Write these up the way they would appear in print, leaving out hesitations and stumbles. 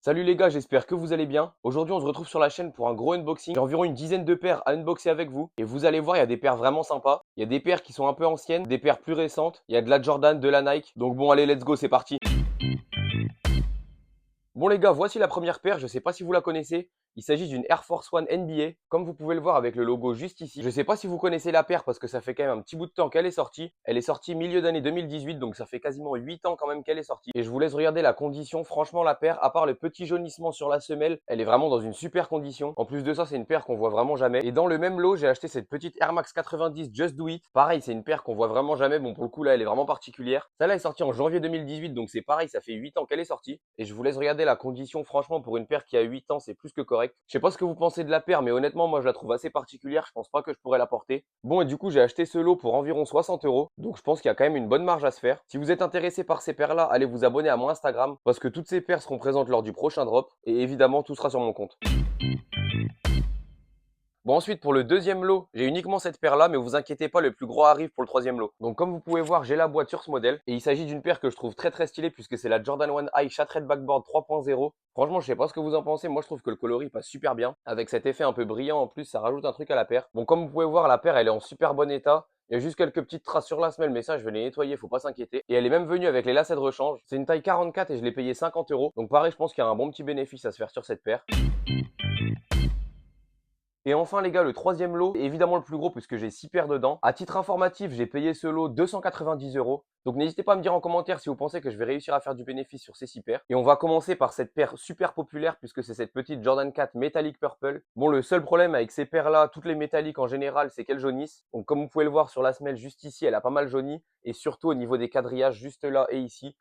Salut les gars, j'espère que vous allez bien. Aujourd'hui, on se retrouve sur la chaîne pour un gros unboxing. J'ai environ une dizaine de paires à unboxer avec vous. Et vous allez voir, il y a des paires vraiment sympas. Il y a des paires qui sont un peu anciennes, des paires plus récentes. Il y a de la Jordan, de la Nike. Donc bon, allez, let's go, c'est parti. Bon les gars, voici la première paire, je ne sais pas si vous la connaissez. Il s'agit d'une Air Force One NBA, comme vous pouvez le voir avec le logo juste ici. Je ne sais pas si vous connaissez la paire parce que ça fait quand même un petit bout de temps qu'elle est sortie. Elle est sortie milieu d'année 2018, donc ça fait quasiment 8 ans quand même qu'elle est sortie. Et je vous laisse regarder la condition, franchement la paire, à part le petit jaunissement sur la semelle, elle est vraiment dans une super condition. En plus de ça, c'est une paire qu'on voit vraiment jamais. Et dans le même lot, j'ai acheté cette petite Air Max 90 Just Do It. Pareil, c'est une paire qu'on voit vraiment jamais. Bon, pour le coup là, elle est vraiment particulière. Celle-là est sortie en janvier 2018, donc c'est pareil, ça fait 8 ans qu'elle est sortie. Et je vous laisse regarder la condition, franchement, pour une paire qui a 8 ans, c'est plus que correct. Je sais pas ce que vous pensez de la paire, mais honnêtement, moi je la trouve assez particulière. Je pense pas que je pourrais la porter. Bon, et du coup, j'ai acheté ce lot pour environ 60 euros. Donc je pense qu'il y a quand même une bonne marge à se faire. Si vous êtes intéressé par ces paires-là, allez vous abonner à mon Instagram parce que toutes ces paires seront présentes lors du prochain drop. Et évidemment, tout sera sur mon compte. Bon, ensuite, pour le deuxième lot, j'ai uniquement cette paire-là, mais vous inquiétez pas, le plus gros arrive pour le troisième lot. Donc, comme vous pouvez voir, j'ai la boîte sur ce modèle. Et il s'agit d'une paire que je trouve très stylée puisque c'est la Jordan 1 High Shattered Backboard 3.0. Franchement, je sais pas ce que vous en pensez. Moi, je trouve que le coloris passe super bien. Avec cet effet un peu brillant en plus, ça rajoute un truc à la paire. Bon, comme vous pouvez voir, la paire, elle est en super bon état. Il y a juste quelques petites traces sur la semelle, mais ça, je vais les nettoyer, faut pas s'inquiéter. Et elle est même venue avec les lacets de rechange. C'est une taille 44 et je l'ai payé 50 euros. Donc, pareil, je pense qu'il y a un bon petit bénéfice à se faire sur cette paire. Et enfin les gars, le troisième lot est évidemment le plus gros puisque j'ai 6 paires dedans. À titre informatif, j'ai payé ce lot 290 euros. Donc n'hésitez pas à me dire en commentaire si vous pensez que je vais réussir à faire du bénéfice sur ces 6 paires. Et on va commencer par cette paire super populaire puisque c'est cette petite Jordan 4 Metallic Purple. Bon, le seul problème avec ces paires-là, toutes les métalliques en général, c'est qu'elles jaunissent. Donc comme vous pouvez le voir sur la semelle juste ici, elle a pas mal jauni. Et surtout au niveau des quadrillages juste là et ici.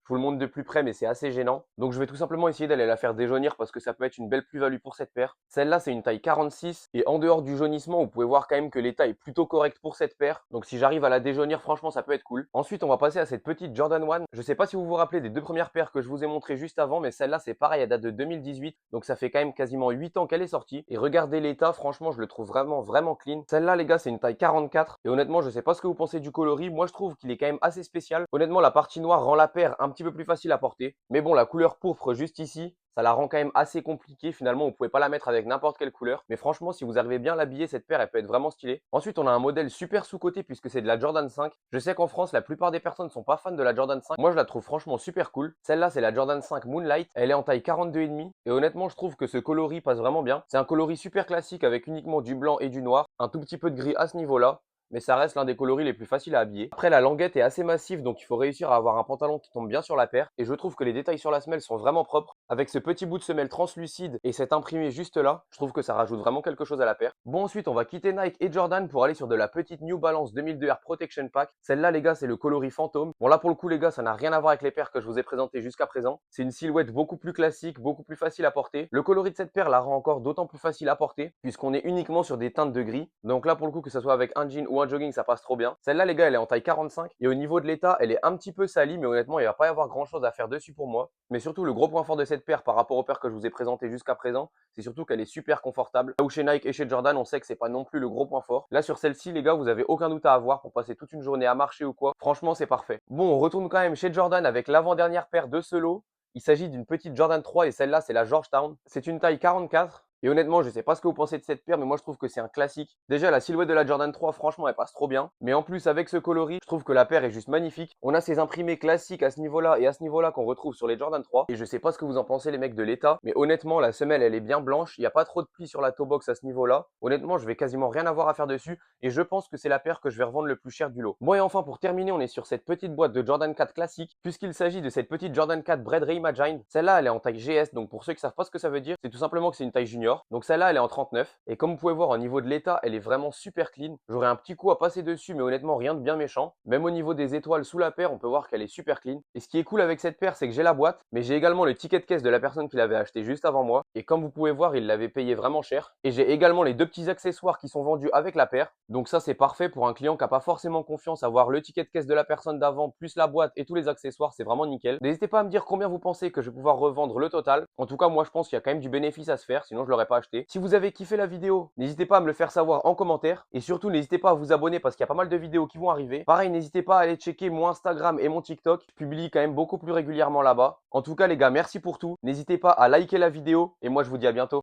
Je vous le montre de plus près, mais c'est assez gênant. Donc je vais tout simplement essayer d'aller la faire déjaunir parce que ça peut être une belle plus-value pour cette paire. Celle-là, c'est une taille 46. Et en dehors du jaunissement, vous pouvez voir quand même que l'état est plutôt correct pour cette paire. Donc si j'arrive à la déjaunir, franchement, ça peut être cool. Ensuite, on va passer à cette petite Jordan 1. Je sais pas si vous vous rappelez des deux premières paires que je vous ai montrées juste avant, mais celle-là, c'est pareil, elle date de 2018. Donc ça fait quand même quasiment 8 ans qu'elle est sortie. Et regardez l'état, franchement, je le trouve vraiment clean. Celle-là, les gars, c'est une taille 44. Et honnêtement, je sais pas ce que vous pensez du coloris. Moi, je trouve qu'il est quand même assez spécial. Honnêtement, la partie noire rend la paire un petit peu plus facile à porter. Mais bon, la couleur pourpre juste ici, ça la rend quand même assez compliquée. Finalement, vous pouvez pas la mettre avec n'importe quelle couleur. Mais franchement, si vous arrivez bien à l'habiller, cette paire, elle peut être vraiment stylée. Ensuite, on a un modèle super sous-coté puisque c'est de la Jordan 5. Je sais qu'en France, la plupart des personnes ne sont pas fans de la Jordan 5. Moi, je la trouve franchement super cool. Celle-là, c'est la Jordan 5 Moonlight. Elle est en taille 42,5. Et honnêtement, je trouve que ce coloris passe vraiment bien. C'est un coloris super classique avec uniquement du blanc et du noir. Un tout petit peu de gris à ce niveau-là, mais ça reste l'un des coloris les plus faciles à habiller. Après, la languette est assez massive, donc il faut réussir à avoir un pantalon qui tombe bien sur la paire. Et je trouve que les détails sur la semelle sont vraiment propres. Avec ce petit bout de semelle translucide et cet imprimé juste là, je trouve que ça rajoute vraiment quelque chose à la paire. Bon, ensuite, on va quitter Nike et Jordan pour aller sur de la petite New Balance 2002 Air Protection Pack. Celle-là, les gars, c'est le coloris fantôme. Bon, là, pour le coup, les gars, ça n'a rien à voir avec les paires que je vous ai présentées jusqu'à présent. C'est une silhouette beaucoup plus classique, beaucoup plus facile à porter. Le coloris de cette paire la rend encore d'autant plus facile à porter, puisqu'on est uniquement sur des teintes de gris. Donc là, pour le coup, que ce soit avec un jean ou un jogging, ça passe trop bien. Celle-là, les gars, elle est en taille 45 et au niveau de l'état, elle est un petit peu salie, mais honnêtement, il va pas y avoir grand-chose à faire dessus pour moi. Mais surtout, le gros point fort de cette paire par rapport aux paires que je vous ai présentées jusqu'à présent, c'est surtout qu'elle est super confortable. Là où chez Nike et chez Jordan, on sait que c'est pas non plus le gros point fort. Là, sur celle-ci, les gars, vous avez aucun doute à avoir pour passer toute une journée à marcher ou quoi. Franchement, c'est parfait. Bon, on retourne quand même chez Jordan avec l'avant-dernière paire de ce lot. Il s'agit d'une petite Jordan 3 et celle-là, c'est la Georgetown. C'est une taille 44. Et honnêtement, je sais pas ce que vous pensez de cette paire, mais moi je trouve que c'est un classique. Déjà, la silhouette de la Jordan 3, franchement, elle passe trop bien. Mais en plus, avec ce coloris, je trouve que la paire est juste magnifique. On a ces imprimés classiques à ce niveau-là et à ce niveau-là qu'on retrouve sur les Jordan 3. Et je sais pas ce que vous en pensez, les mecs de l'état. Mais honnêtement, la semelle, elle est bien blanche. Il n'y a pas trop de plis sur la toe box à ce niveau-là. Honnêtement, je vais quasiment rien avoir à faire dessus. Et je pense que c'est la paire que je vais revendre le plus cher du lot. Bon, et enfin, pour terminer, on est sur cette petite boîte de Jordan 4 classique. Puisqu'il s'agit de cette petite Jordan 4 Bread Reimagine. Celle-là, elle est en taille GS. Donc pour ceux qui savent pas ce que ça veut dire, c'est tout simplement que c'est une taille junior. Donc celle-là, elle est en 39. Et comme vous pouvez voir au niveau de l'état, elle est vraiment super clean. J'aurais un petit coup à passer dessus, mais honnêtement, rien de bien méchant. Même au niveau des étoiles sous la paire, on peut voir qu'elle est super clean. Et ce qui est cool avec cette paire, c'est que j'ai la boîte, mais j'ai également le ticket de caisse de la personne qui l'avait acheté juste avant moi. Et comme vous pouvez voir, il l'avait payé vraiment cher. Et j'ai également les deux petits accessoires qui sont vendus avec la paire. Donc ça, c'est parfait pour un client qui n'a pas forcément confiance à voir le ticket de caisse de la personne d'avant, plus la boîte et tous les accessoires, c'est vraiment nickel. N'hésitez pas à me dire combien vous pensez que je vais pouvoir revendre le total. En tout cas, moi, je pense qu'il y a quand même du bénéfice à se faire, sinon je l'aurais l'aurais pas acheté. Si vous avez kiffé la vidéo, n'hésitez pas à me le faire savoir en commentaire. Et surtout, n'hésitez pas à vous abonner parce qu'il y a pas mal de vidéos qui vont arriver. Pareil, n'hésitez pas à aller checker mon Instagram et mon TikTok. Je publie quand même beaucoup plus régulièrement là-bas. En tout cas, les gars, merci pour tout. N'hésitez pas à liker la vidéo et moi, je vous dis à bientôt.